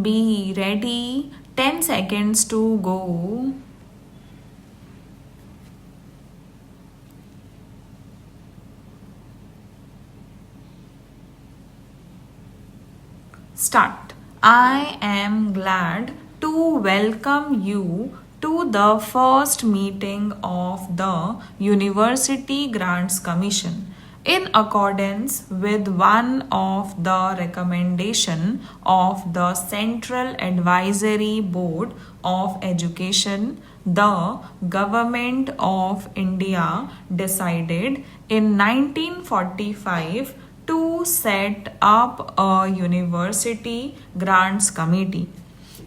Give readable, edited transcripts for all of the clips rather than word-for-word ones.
Be ready. 10 seconds to go. Start. I am glad to welcome you to the first meeting of the University Grants Commission. In accordance with one of the recommendation of the Central Advisory Board of Education, the Government of India decided in 1945 to set up a University Grants Committee.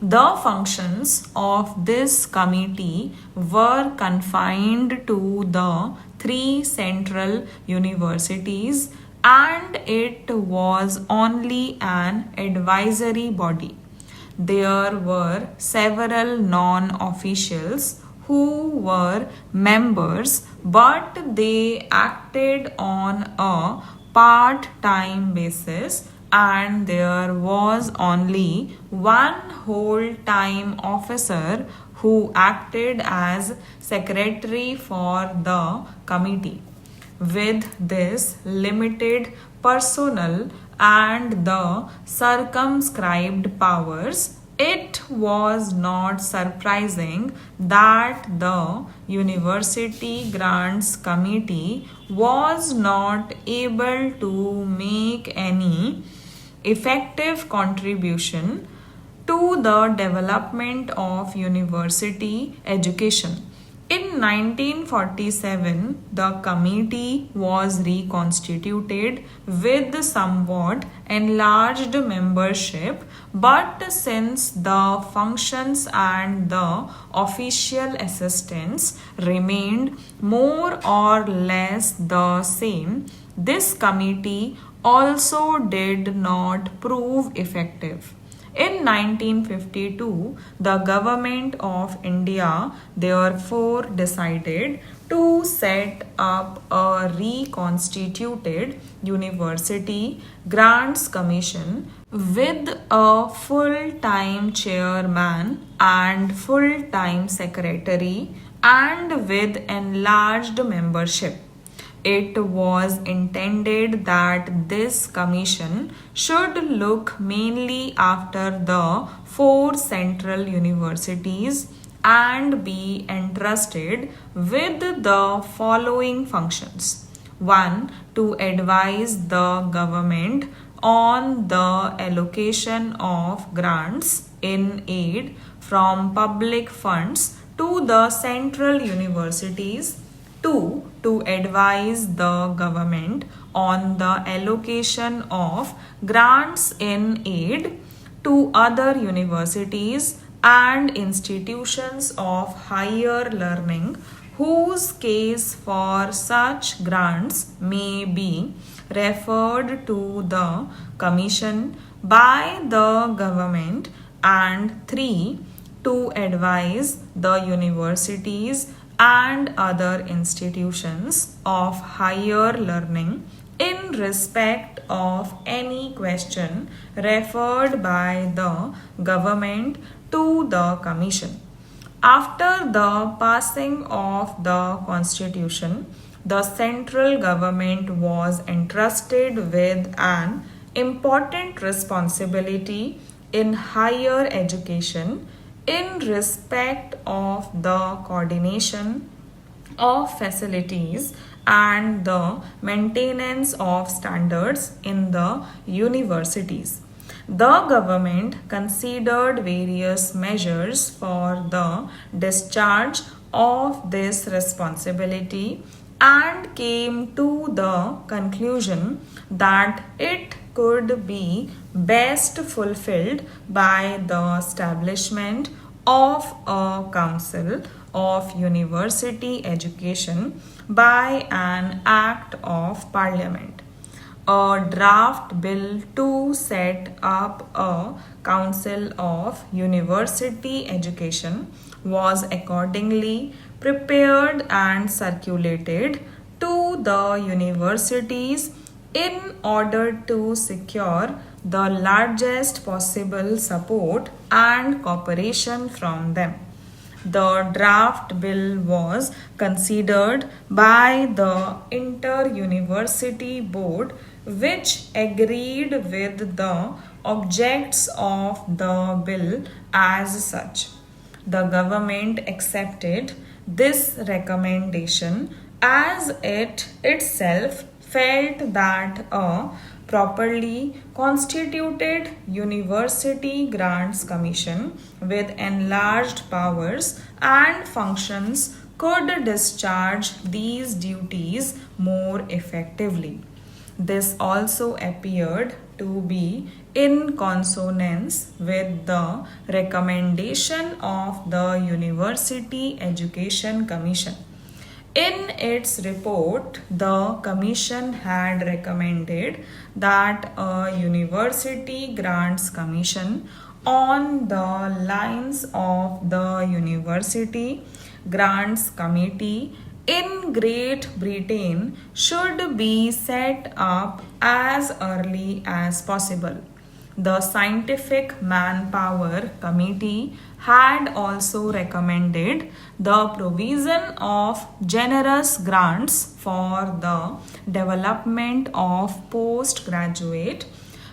The functions of this committee were confined to the three central universities, and it was only an advisory body. There were several non-officials who were members, but they acted on a part-time basis, and there was only one whole-time officer who acted as secretary for the committee. With this limited personnel and the circumscribed powers, it was not surprising that the University Grants Committee was not able to make any effective contribution to the development of university education. In 1947, the committee was reconstituted with somewhat enlarged membership, but since the functions and the official assistants remained more or less the same, this committee also did not prove effective. In 1952, the Government of India therefore decided to set up a reconstituted University Grants Commission with a full-time chairman and full-time secretary and with enlarged membership. It was intended that this commission should look mainly after the four central universities and be entrusted with the following functions. 1. To advise the government on the allocation of grants in aid from public funds to the central universities. 2. To advise the government on the allocation of grants in aid to other universities and institutions of higher learning whose case for such grants may be referred to the commission by the government. And 3. To advise the universities and other institutions of higher learning in respect of any question referred by the government to the commission. After the passing of the constitution, the central government was entrusted with an important responsibility in higher education in respect of the coordination of facilities and the maintenance of standards in the universities. The government considered various measures for the discharge of this responsibility and came to the conclusion that it could be best fulfilled by the establishment of a council of university education by an act of parliament. A draft bill to set up a council of university education was accordingly prepared and circulated to the universities in order to secure the largest possible support and cooperation from them. The draft bill was considered by the Inter-University Board, which agreed with the objects of the bill as such. The government accepted this recommendation as it itself felt that a properly constituted University Grants Commission with enlarged powers and functions could discharge these duties more effectively. This also appeared to be in consonance with the recommendation of the University Education Commission. In its report, the Commission had recommended that a University Grants Commission on the lines of the University Grants Committee in Great Britain should be set up as early as possible. The Scientific Manpower Committee had also recommended the provision of generous grants for the development of postgraduate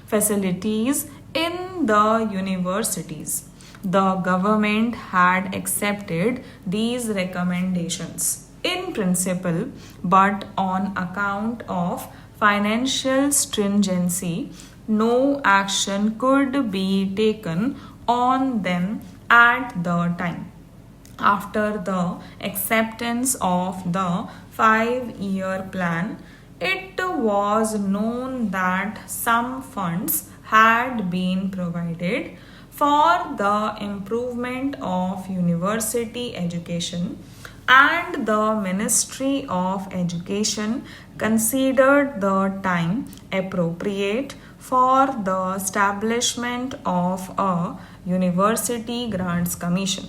facilities in the universities. The government had accepted these recommendations in principle, but on account of financial stringency, no action could be taken on them at the time. After the acceptance of the 5-year plan, it was known that some funds had been provided for the improvement of university education, and the Ministry of Education considered the time appropriate for the establishment of a University Grants Commission.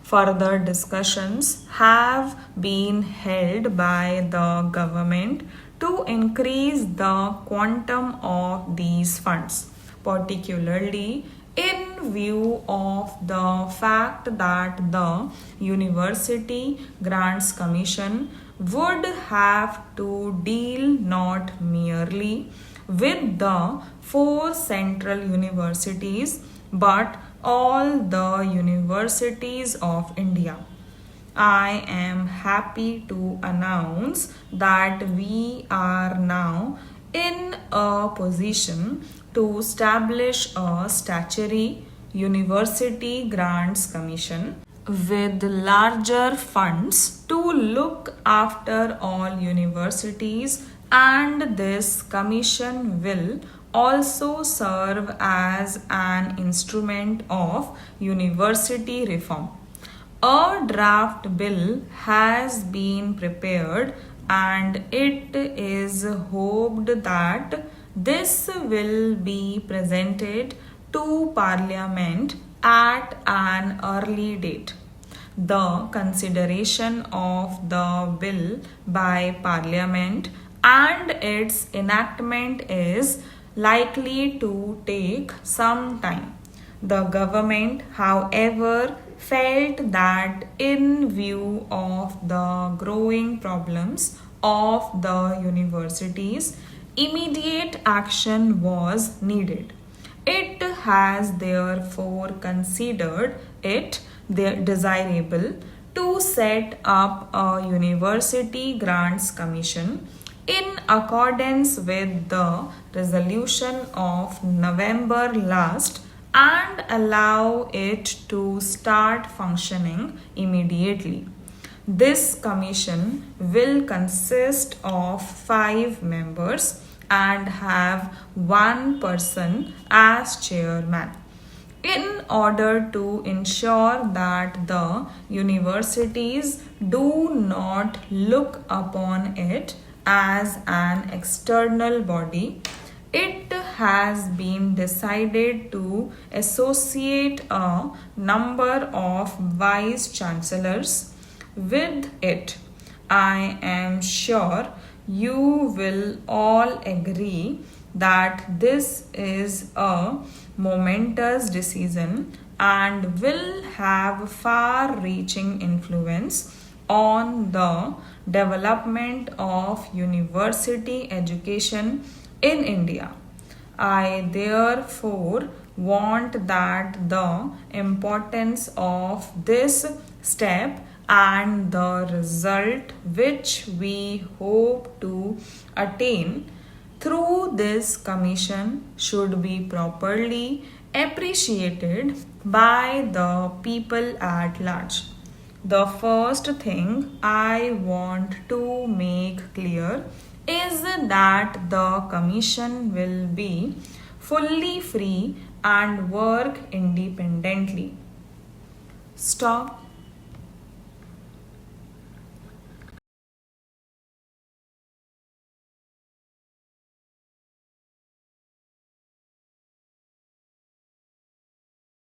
Further discussions have been held by the government to increase the quantum of these funds, particularly in view of the fact that the University Grants Commission would have to deal not merely with the 4 central universities but all the universities of India. I am happy to announce that we are now in a position to establish a statutory University Grants Commission with larger funds to look after all universities, and this commission will also serve as an instrument of university reform. A draft bill has been prepared, and it is hoped that this will be presented to Parliament at an early date. The consideration of the bill by Parliament and its enactment is likely to take some time. The government, however, felt that in view of the growing problems of the universities, immediate action was needed. It has therefore considered it desirable to set up a University Grants Commission in accordance with the resolution of November last and allow it to start functioning immediately. This commission will consist of 5 members and have 1 person as chairman. In order to ensure that the universities do not look upon it as an external body, it has been decided to associate a number of vice chancellors with it. I am sure you will all agree that this is a momentous decision and will have far reaching influence on the development of university education in India. I therefore want that the importance of this step and the result which we hope to attain through this commission should be properly appreciated by the people at large. The first thing I want to make clear is that the commission will be fully free and work independently. Stop.